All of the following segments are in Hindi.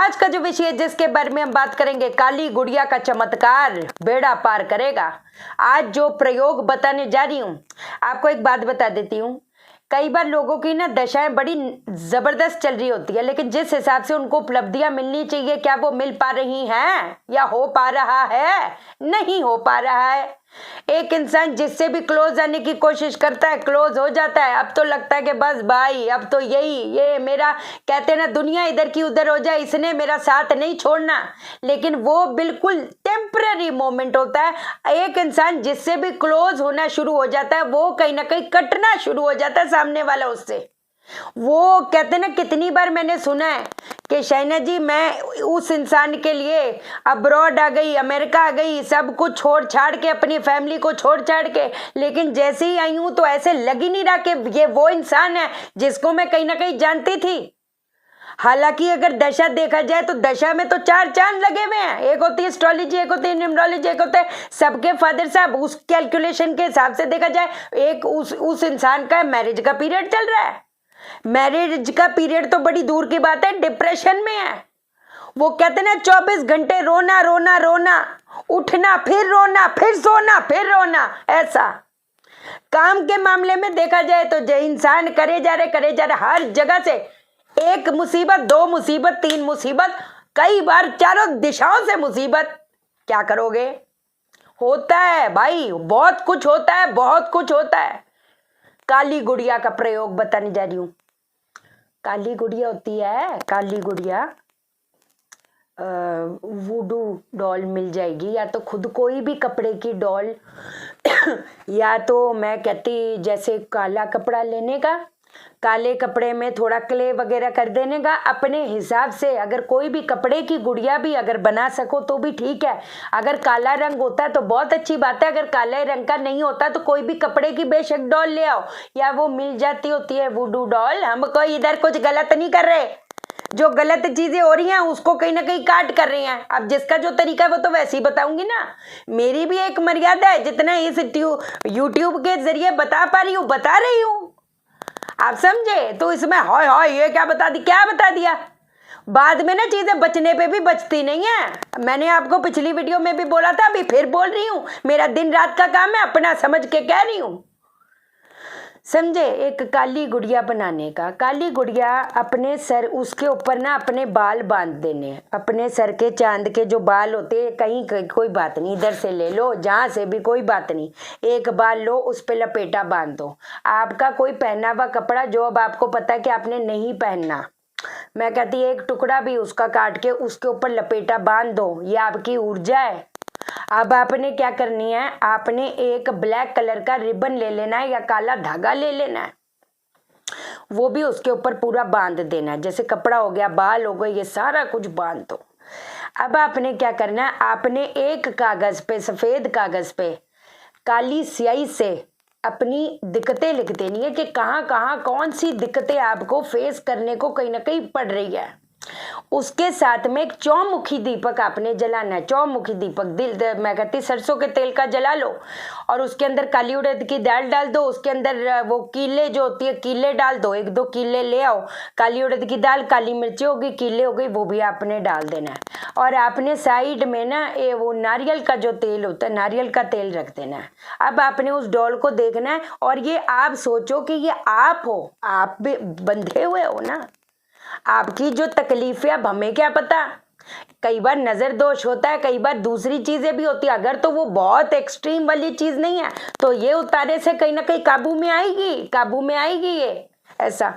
आज का जो विषय है जिसके बारे में हम बात करेंगे, काली गुड़िया का चमत्कार बेड़ा पार करेगा। आज जो प्रयोग बताने जा रही हूं, आपको एक बात बता देती हूं। कई बार लोगों की ना दशाएं बड़ी जबरदस्त चल रही होती है, लेकिन जिस हिसाब से उनको उपलब्धियां मिलनी चाहिए, क्या वो मिल पा रही हैं या हो पा रहा है? नहीं हो पा रहा है। एक इंसान जिससे भी क्लोज आने की कोशिश करता है, क्लोज हो जाता है। अब तो लगता है कि बस भाई, अब तो ये मेरा, कहते हैं ना, दुनिया इधर की उधर हो जाए, इसने मेरा साथ नहीं छोड़ना। लेकिन वो बिल्कुल टेम्पररी मोमेंट होता है। एक इंसान जिससे भी क्लोज होना शुरू हो जाता है, वो कहीं ना कहीं कटना शुरू हो जाता है सामने वाला उससे। वो कहते हैं ना, कितनी बार मैंने सुना है कि शैना जी, मैं उस इंसान के लिए अब्रॉड आ गई, अमेरिका आ गई, सब कुछ छोड़ छाड़ के, अपनी फैमिली को छोड़ छाड़ के, लेकिन जैसे ही आई हूं तो ऐसे लग ही नहीं रहा कि ये वो इंसान है जिसको मैं कहीं ना कहीं जानती थी। हालांकि अगर दशा देखा जाए तो दशा में तो 4 चांद लगे हुए हैं। एक होती है एस्ट्रोलॉजी, एक होती है न्यूमरोलॉजी, एक होता है सबके फादर साहब। उस कैलकुलेशन के हिसाब से देखा जाए, एक उस इंसान का मैरिज का पीरियड चल रहा है। मैरिज का पीरियड तो बड़ी दूर की बात है, डिप्रेशन में है। वो कहते ना, 24 घंटे रोना रोना रोना, उठना फिर रोना, फिर सोना फिर रोना। ऐसा काम के मामले में देखा जाए तो जो इंसान करे जा रहे हर जगह से, एक मुसीबत, 2 मुसीबत, 3 मुसीबत, कई बार चारों दिशाओं से मुसीबत। क्या करोगे? होता है भाई, बहुत कुछ होता है, बहुत कुछ होता है। काली गुड़िया का प्रयोग बताने जा रही हूं। काली गुड़िया होती है, काली गुड़िया वुडू डॉल मिल जाएगी, या तो खुद कोई भी कपड़े की डॉल या तो मैं कहती जैसे काला कपड़ा लेने का, काले कपड़े में थोड़ा क्ले वगैरह कर देने का अपने हिसाब से। अगर कोई भी कपड़े की गुड़िया भी अगर बना सको तो भी ठीक है। अगर काला रंग होता है तो बहुत अच्छी बात है। अगर काले रंग का नहीं होता तो कोई भी कपड़े की बेशक डॉल ले आओ, या वो मिल जाती होती है वुडू डॉल। हम कोई इधर कुछ गलत नहीं कर रहे, जो गलत चीजें हो रही हैं उसको कहीं ना कहीं काट कर रही हैं। अब जिसका जो तरीका है वो तो वैसे ही बताऊंगी ना। मेरी भी एक मर्यादा है, जितना इस यूट्यूब के जरिए बता पा रही हूँ बता रही हूँ, आप समझे? तो इसमें हाय हाय ये क्या बता दिया। बाद में ना चीजें बचने पे भी बचती नहीं है। मैंने आपको पिछली वीडियो में भी बोला था, अभी फिर बोल रही हूँ, मेरा दिन रात का काम है, अपना समझ के कह रही हूँ, समझे? एक काली गुड़िया बनाने का, काली गुड़िया अपने सर, उसके ऊपर ना अपने बाल बांध देने, अपने सर के चांद के जो बाल होते हैं, कहीं कोई बात नहीं, इधर से ले लो, जहाँ से भी कोई बात नहीं, एक बाल लो, उस पे लपेटा बांध दो। आपका कोई पहना हुआ कपड़ा जो अब आपको पता है कि आपने नहीं पहनना, मैं कहती एक टुकड़ा भी उसका काट के उसके ऊपर लपेटा बांध दो, ये आपकी ऊर्जा है। अब आपने क्या करनी है, आपने एक ब्लैक कलर का रिबन ले लेना है या काला धागा ले लेना है, वो भी उसके ऊपर पूरा बांध देना है। जैसे कपड़ा हो गया, बाल हो गए, ये सारा कुछ बांध दो। अब आपने क्या करना है, आपने एक कागज पे, सफेद कागज पे काली स्याही से अपनी दिक्कतें लिख देनी है कि कहाँ कहाँ कौन सी दिक्कतें आपको फेस करने को कहीं ना कहीं पड़ रही है। उसके साथ में एक चौमुखी दीपक आपने जलाना है। चौमुखी दीपक मैं कहती सरसों के तेल का जला लो, और उसके अंदर काली उड़द की दाल डाल दो, उसके अंदर वो कीले जो होती है, कीले डाल दो, 1-2 कीले ले आओ, काली उड़द की दाल, काली मिर्ची होगी, कीले हो गई, वो भी आपने डाल देना है। और आपने साइड में ना वो नारियल का जो तेल होता है, नारियल का तेल रख देना है। अब आपने उस डॉल को देखना है, और ये आप सोचो कि ये आप हो, आप भी बंधे हुए हो ना। आपकी जो तकलीफ है, अब हमें क्या पता, कई बार नजर दोष होता है, कई बार दूसरी चीजें भी होती है। अगर तो वो बहुत एक्सट्रीम वाली चीज नहीं है तो ये उतारे से कहीं ना कहीं काबू में आएगी ये, ऐसा।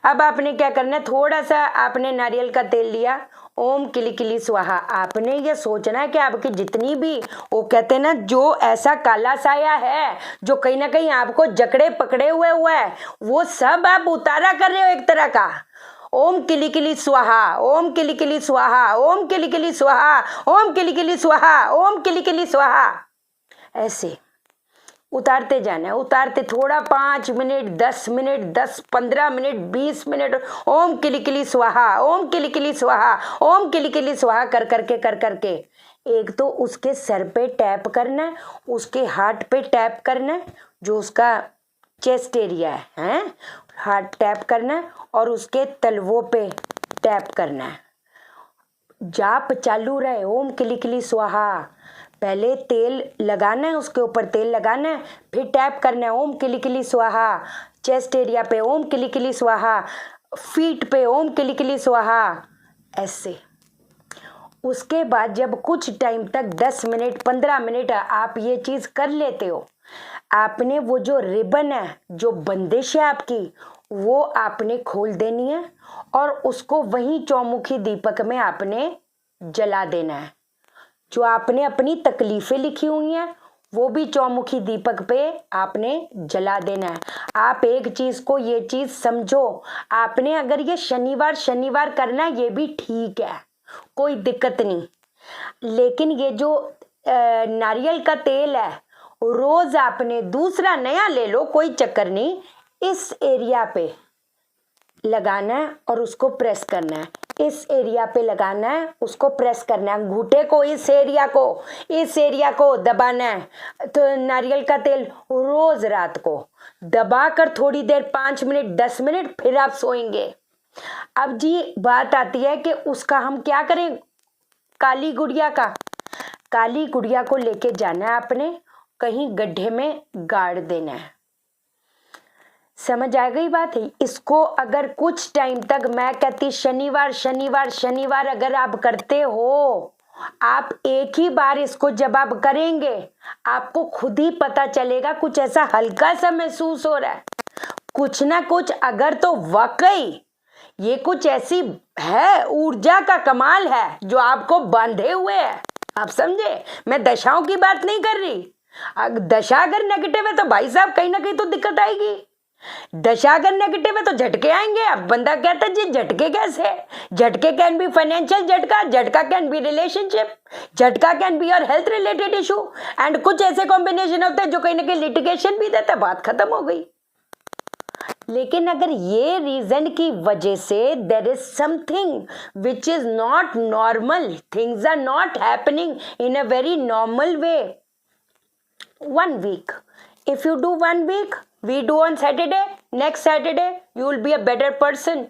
अब आपने क्या करना है, थोड़ा सा आपने नारियल का तेल लिया, ओम किली किली स्वाहा। आपने ये सोचना है कि आपकी जितनी भी, वो कहते हैं ना, जो ऐसा काला साया है जो कहीं ना कहीं आपको जकड़े पकड़े हुआ है, वो सब आप उतारा कर रहे हो एक तरह का। ओम किली किली स्वाहा, ओम किली किली स्वाहा, ओम किली किली स्वाहा, ओम किली किली स्वाहा, ओम किली किली स्वाहा, ऐसे उतारते जाना है। उतारते थोड़ा 5 मिनट, 10 मिनट, 10-15 मिनट, 20 मिनट, ओम किली किली स्वाहा, ओम किली किली स्वाहा, ओम किली किली स्वाहा कर करके एक तो उसके सर पे टैप करना है, उसके हार्ट पे टैप करना है, जो उसका चेस्ट एरिया है, हार्ट टैप करना है, और उसके तलवों पे टैप करना है। जाप चालू रहे, ओम किली किली स्वाहा। पहले तेल लगाना है, उसके ऊपर तेल लगाना है, फिर टैप करना है ओम किली किली स्वाहा। चेस्ट एरिया पे ओम किली किली स्वाहा, फीट पे ओम किली किली स्वाहा, ऐसे। उसके बाद जब कुछ टाइम तक 10 मिनट 15 मिनट आप ये चीज़ कर लेते हो, आपने वो जो रिबन है, जो बंदिश है आपकी, वो आपने खोल देनी है और उसको वहीं चौमुखी दीपक में आपने जला देना है। जो आपने अपनी तकलीफें लिखी हुई हैं वो भी चौमुखी दीपक पे आपने जला देना है। आप एक चीज को, ये चीज समझो, आपने अगर ये शनिवार शनिवार करना है ये भी ठीक है, कोई दिक्कत नहीं, लेकिन ये जो नारियल का तेल है रोज आपने दूसरा नया ले लो, कोई चक्कर नहीं, इस एरिया पे लगाना है और उसको प्रेस करना है, इस एरिया पे लगाना है, उसको प्रेस करना है, अंगूठे को इस एरिया को दबाना है। तो नारियल का तेल रोज रात को दबाकर थोड़ी देर 5 मिनट 10 मिनट, फिर आप सोएंगे। अब जी बात आती है कि उसका हम क्या करें, काली गुड़िया को लेके जाना है आपने, कहीं गड्ढे में गाड़ देना है। समझ आ गई बात है। इसको अगर कुछ टाइम तक, मैं कहती शनिवार अगर आप करते हो, आप एक ही बार इसको जब आप करेंगे आपको खुद ही पता चलेगा, कुछ ऐसा हल्का सा महसूस हो रहा है, कुछ ना कुछ। अगर तो वाकई ये कुछ ऐसी है, ऊर्जा का कमाल है जो आपको बांधे हुए है, आप समझे। मैं दशाओं की बात नहीं कर रही। दशा अगर नेगेटिव है तो भाई साहब कहीं ना कहीं तो दिक्कत आएगी। दशा अगर नेगेटिव है तो झटके आएंगे। अब बंदा कहता है जी झटके कैसे? झटके कैन बी फाइनेंशियल झटका कैन बी रिलेशनशिप, झटका can be your health related issue, and कुछ ऐसे कॉम्बिनेशन होते हैं जो कहीं ना कहीं लिटिगेशन भी देता है, बात खत्म हो गई। लेकिन अगर ये रीजन की वजह से there is something which is not normal, things are not happening in a very normal way, 1 week, if you do 1 week, we do on Saturday, next Saturday you will be a better person,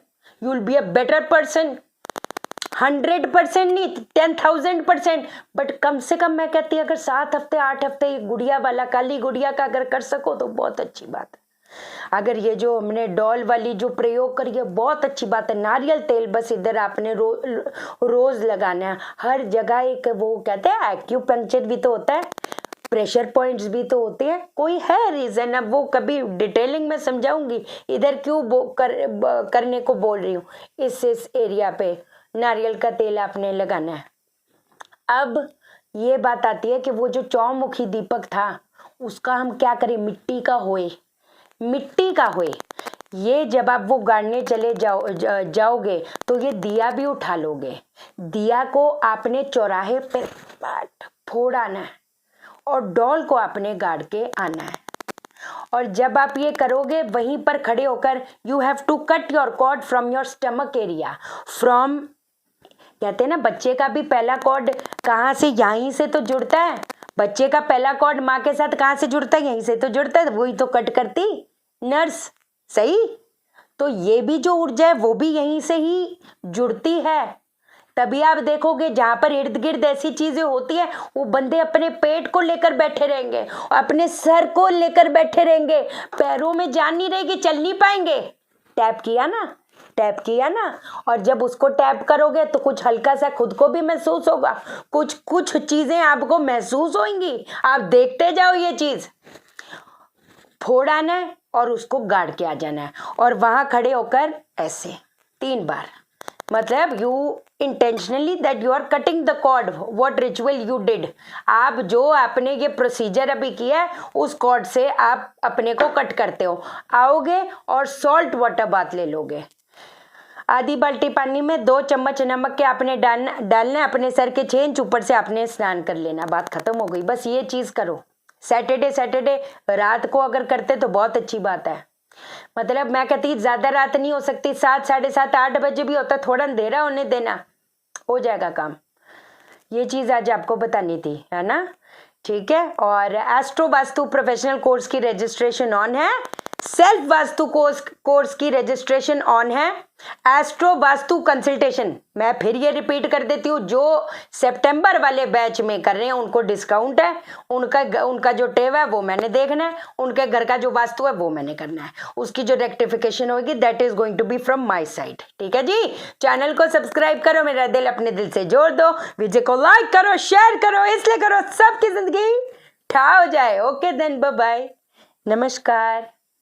100% नहीं, 10,000%, बट कम से कम मैं कहती हूँ अगर 7 हफ्ते 8 हफ्ते गुड़िया वाला, काली गुड़िया का अगर कर सको तो बहुत अच्छी बात है। अगर ये जो हमने डॉल वाली जो प्रयोग करी है बहुत अच्छी बात है। नारियल तेल बस इधर आपने रोज लगाना है, हर जगह। एक वो कहते हैं एक्यूपंक्चर भी तो होता है, प्रेशर पॉइंट्स भी तो होते हैं, कोई है रीजन, अब वो कभी डिटेलिंग में समझाऊंगी, इधर क्यों करने को बोल रही हूँ। इस एरिया पे नारियल का तेल आपने लगाना है। अब ये बात आती है कि वो जो चौमुखी दीपक था उसका हम क्या करें, मिट्टी का होए। ये जब आप वो गाड़ने चले जाओगे तो ये दिया भी उठा लोगे। दिया को आपने चौराहे पे फोड़ाना है और डॉल को आपने गाड़ के आना है। और जब आप ये करोगे वहीं पर खड़े होकर you have to cut your cord from your stomach area, from, कहते हैं ना बच्चे का भी पहला कॉर्ड कहाँ से, यहीं से तो जुड़ता है। बच्चे का पहला कॉर्ड माँ के साथ कहाँ से जुड़ता है, यहीं से तो जुड़ता है, वही तो कट करती नर्स, सही। तो ये भी जो ऊर्जा है वो भी यहीं से ही जुड़ती है। तभी आप देखोगे जहां पर इर्द गिर्द ऐसी चीजें होती है वो बंदे अपने पेट को लेकर बैठे रहेंगे, अपने सर को लेकर बैठे रहेंगे, पैरों में जान नहीं रहेगी, चल नहीं पाएंगे। टैप किया ना, और जब उसको टैप करोगे तो कुछ हल्का सा खुद को भी महसूस होगा, कुछ चीजें आपको महसूस होंगी। आप देखते जाओ, ये चीज फोड़ाना है और उसको गाड़ के आ जाना है और वहां खड़े होकर ऐसे 3 बार, मतलब you intentionally that you are cutting the cord, what ritual you did. आप जो आपने ये प्रोसीजर अभी किया है उस कॉर्ड से आप अपने को कट करते हो। आओगे और सॉल्ट वाटर बाथ ले लोगे, आधी बाल्टी पानी में 2 चम्मच नमक के आपने डालना, अपने सर के 6 इंच ऊपर से आपने स्नान कर लेना, बात खत्म हो गई। बस ये चीज करो। सैटरडे रात को अगर करते तो बहुत अच्छी बात है। मतलब मैं कहती ज्यादा रात नहीं हो सकती, 7 साढ़े 7 8 बजे भी होता, थोड़ा अंधेरा होने देना, हो जाएगा काम। ये चीज आज आपको बतानी थी, है ना, ठीक है। और एस्ट्रो वास्तु प्रोफेशनल कोर्स की रजिस्ट्रेशन ऑन है, सेल्फ वास्तु कोर्स की रजिस्ट्रेशन ऑन है। एस्ट्रो वास्तु कंसल्टेशन, मैं फिर ये रिपीट कर देती हूँ, जो सितंबर वाले बैच में कर रहे हैं उनको डिस्काउंट है। उनका जो टेव है वो मैंने देखना है, उनके घर का जो वास्तु है वो मैंने करना है, उसकी जो रेक्टिफिकेशन होगी that is going to be from my side. ठीक है जी, चैनल को सब्सक्राइब करो, मेरा दिल अपने दिल से जोड़ दो, वीडियो को लाइक करो, शेयर करो, इसलिए करो सबकी जिंदगी ठा हो जाए। ओके देन, बाय बाय, नमस्कार।